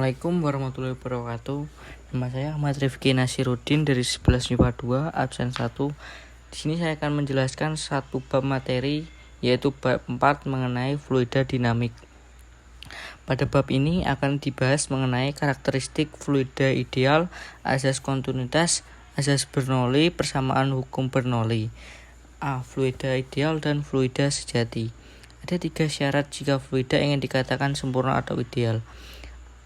Assalamualaikum warahmatullahi wabarakatuh. Nama saya Ahmad Rifki Nasiruddin dari 11 MIPA 2 absen 1. Di sini saya akan menjelaskan satu bab materi, yaitu bab 4 mengenai fluida dinamik. Pada bab ini akan dibahas mengenai karakteristik fluida ideal, asas kontinuitas, asas Bernoulli, persamaan hukum Bernoulli. A. Fluida ideal dan fluida sejati. Ada 3 syarat jika fluida ingin dikatakan sempurna atau ideal.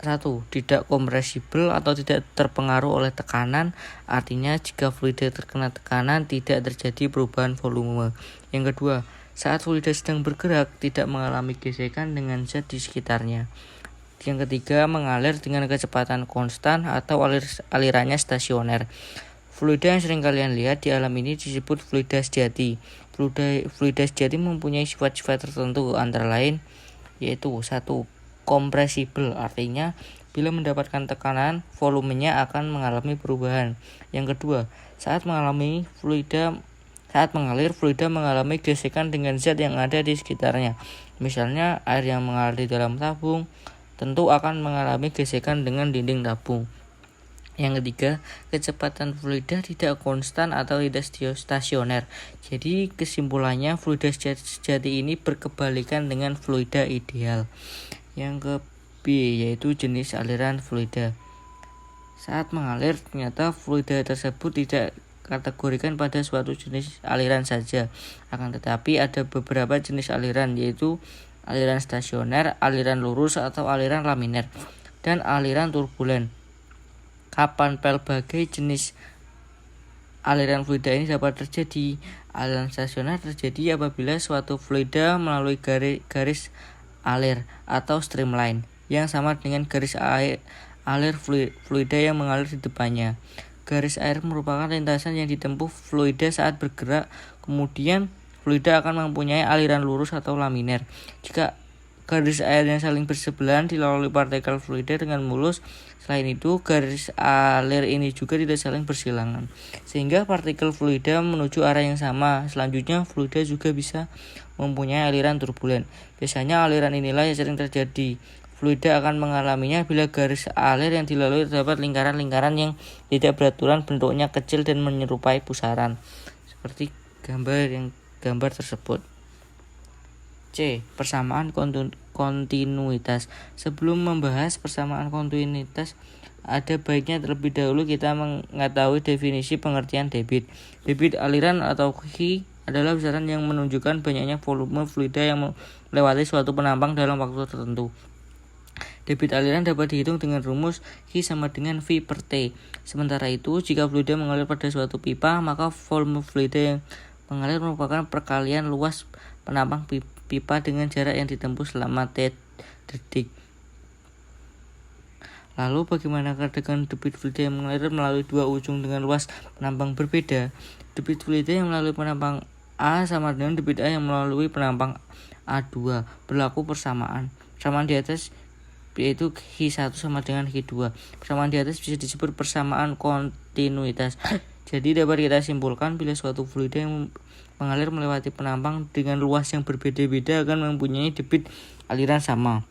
1. Tidak kompresibel atau tidak terpengaruh oleh tekanan, artinya jika fluida terkena tekanan tidak terjadi perubahan volume. Yang kedua, saat fluida sedang bergerak tidak mengalami gesekan dengan zat di sekitarnya. Yang ketiga, mengalir dengan kecepatan konstan atau alirannya stasioner. Fluida yang sering kalian lihat di alam ini disebut fluida sejati. Fluida sejati mempunyai sifat-sifat tertentu, antara lain yaitu 1. Kompresibel, artinya bila mendapatkan tekanan, volumenya akan mengalami perubahan. Yang kedua, saat mengalir fluida mengalami gesekan dengan zat yang ada di sekitarnya. Misalnya air yang mengalir di dalam tabung tentu akan mengalami gesekan dengan dinding tabung. Yang ketiga, kecepatan fluida tidak konstan atau tidak stasioner. Jadi kesimpulannya fluida sejati ini berkebalikan dengan fluida ideal. Yang ke B, yaitu jenis aliran fluida. Saat mengalir, ternyata fluida tersebut tidak kategorikan pada suatu jenis aliran saja. Akan tetapi ada beberapa jenis aliran, yaitu aliran stasioner, aliran lurus atau aliran laminer, dan aliran turbulen. Kapan pelbagai jenis aliran fluida ini dapat terjadi? Aliran stasioner terjadi apabila suatu fluida melalui garis alir atau streamline yang sama dengan garis alir fluida yang mengalir di depannya. Garis air merupakan lintasan yang ditempuh fluida saat bergerak. Kemudian fluida akan mempunyai aliran lurus atau laminer. Jika garis air yang saling bersebelahan dilalui partikel fluida dengan mulus. Selain itu, garis alir ini juga tidak saling bersilangan, sehingga partikel fluida menuju arah yang sama. Selanjutnya, fluida juga bisa mempunyai aliran turbulen. Biasanya aliran inilah yang sering terjadi. Fluida akan mengalaminya bila garis alir yang dilalui terdapat lingkaran-lingkaran yang tidak beraturan, bentuknya kecil dan menyerupai pusaran, seperti gambar tersebut. C. Persamaan kontinuitas. Sebelum membahas persamaan kontinuitas, ada baiknya terlebih dahulu kita mengetahui definisi pengertian debit. Debit aliran atau Q adalah besaran yang menunjukkan banyaknya volume fluida yang melewati suatu penampang dalam waktu tertentu. Debit aliran dapat dihitung dengan rumus Q sama dengan V per T. Sementara itu, jika fluida mengalir pada suatu pipa, maka volume fluida yang mengalir merupakan perkalian luas penampang pipa dengan jarak yang ditempuh selama T detik. Lalu bagaimana dengan debit fluida yang mengalir melalui dua ujung dengan luas penampang berbeda? Debit fluida yang melalui penampang A sama dengan debit A yang melalui penampang A2. Berlaku persamaan. Persamaan di atas yaitu Q1 sama dengan Q2. Persamaan di atas bisa disebut persamaan kontinuitas. Jadi dapat kita simpulkan bila suatu fluida yang mengalir melewati penampang dengan luas yang berbeda-beda akan mempunyai debit aliran sama.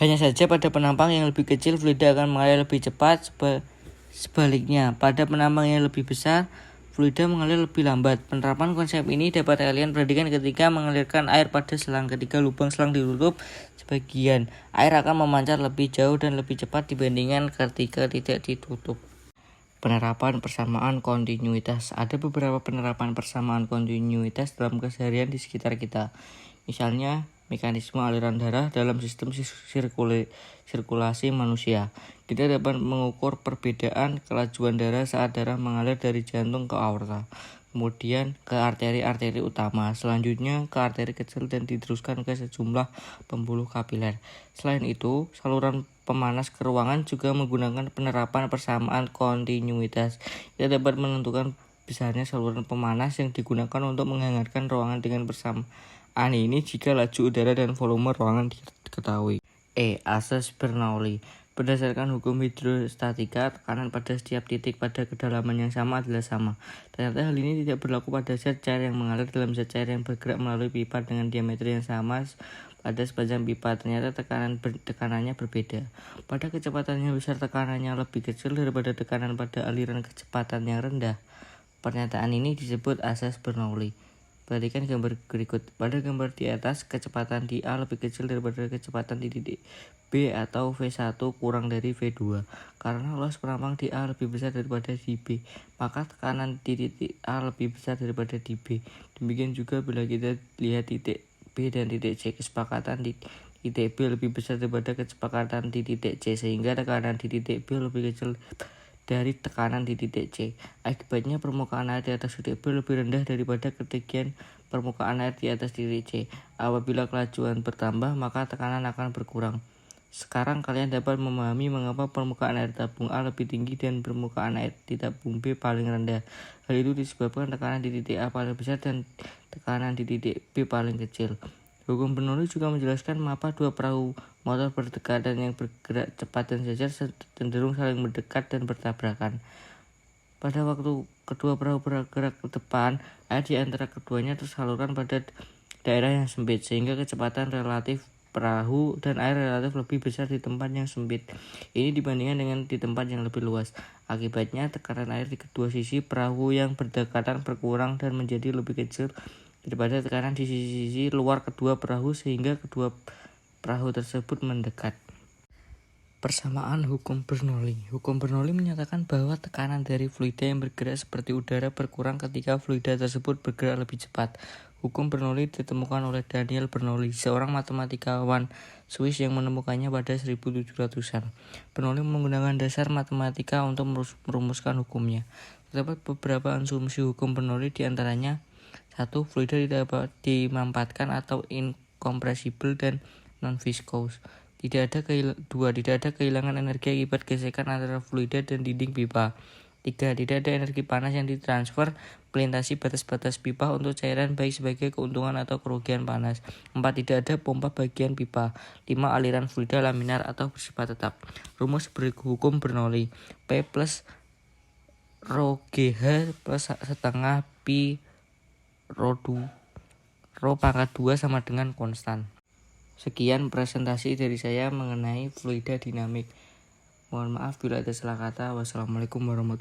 Hanya saja pada penampang yang lebih kecil fluida akan mengalir lebih cepat. Sebaliknya, pada penampang yang lebih besar fluida mengalir lebih lambat. Penerapan konsep ini dapat kalian perhatikan ketika mengalirkan air pada selang. Ketika lubang selang ditutup sebagian, air akan memancar lebih jauh dan lebih cepat dibandingkan ketika tidak ditutup. Penerapan persamaan kontinuitas. Ada beberapa penerapan persamaan kontinuitas dalam keseharian di sekitar kita. Misalnya, mekanisme aliran darah dalam sistem sirkulasi manusia. Kita dapat mengukur perbedaan kelajuan darah saat darah mengalir dari jantung ke aorta, kemudian ke arteri-arteri utama, selanjutnya ke arteri kecil dan diteruskan ke sejumlah pembuluh kapiler. Selain itu, saluran pemanas ke ruangan juga menggunakan penerapan persamaan kontinuitas. Kita dapat menentukan besarnya saluran pemanas yang digunakan untuk menghangatkan ruangan dengan persamaan ini jika laju udara dan volume ruangan diketahui. Asas Bernoulli. Berdasarkan hukum hidrostatika, tekanan pada setiap titik pada kedalaman yang sama adalah sama. Ternyata hal ini tidak berlaku pada zat cair yang mengalir dalam zat cair yang bergerak melalui pipa dengan diameter yang sama. pada sepanjang pipa. Ternyata tekanannya berbeda. Pada kecepatan yang besar, tekanannya lebih kecil daripada tekanan pada aliran kecepatan yang rendah. Pernyataan ini disebut asas Bernoulli. Perhatikan gambar berikut. Pada gambar di atas, kecepatan di A lebih kecil daripada kecepatan di titik B atau V1 kurang dari V2. Karena loss penampang di A lebih besar daripada di B, maka tekanan di titik A lebih besar daripada di B. Demikian juga bila kita lihat titik B dan titik C, kesepakatan di titik B lebih besar daripada kesepakatan di titik C, sehingga tekanan di titik B lebih kecil dari tekanan di titik C. Akibatnya permukaan air di atas titik B lebih rendah daripada ketinggian permukaan air di atas titik C. Apabila kelajuan bertambah, maka tekanan akan berkurang. Sekarang kalian dapat memahami mengapa permukaan air tabung A lebih tinggi dan permukaan air di tabung B paling rendah. Hal itu disebabkan tekanan di titik A paling besar dan tekanan di titik B paling kecil. Hukum Bernoulli juga menjelaskan mengapa dua perahu motor berdekatan yang bergerak cepat dan sejajar cenderung saling mendekat dan bertabrakan. Pada waktu kedua perahu bergerak ke depan, air di antara keduanya tersalurkan pada daerah yang sempit, sehingga kecepatan relatif perahu dan air relatif lebih besar di tempat yang sempit ini dibandingkan dengan di tempat yang lebih luas. Akibatnya, tekanan air di kedua sisi perahu yang berdekatan berkurang dan menjadi lebih kecil daripada tekanan di sisi luar kedua perahu, sehingga kedua perahu tersebut mendekat. Persamaan hukum Bernoulli. Hukum Bernoulli menyatakan bahwa tekanan dari fluida yang bergerak seperti udara berkurang ketika fluida tersebut bergerak lebih cepat. Hukum Bernoulli ditemukan oleh Daniel Bernoulli, seorang matematikawan Swiss yang menemukannya pada 1700-an. Bernoulli menggunakan dasar matematika untuk merumuskan hukumnya. Terdapat beberapa asumsi hukum Bernoulli, di antaranya 1. Fluida tidak dapat dimampatkan atau incompressible dan non-viscous. Tidak ada kehilangan energi akibat gesekan antara fluida dan dinding pipa. 3. Tidak ada energi panas yang ditransfer melintasi batas-batas pipa untuk cairan, baik sebagai keuntungan atau kerugian panas. 4. Tidak ada pompa bagian pipa. 5. Aliran fluida laminar atau bersifat tetap. Rumus hukum Bernoulli. P plus rho GH plus setengah pi rho pangkat 2 sama dengan konstan. Sekian presentasi dari saya mengenai fluida dinamik. Mohon maaf bila ada salah kata. Wassalamualaikum warahmatullahi wabarakatuh.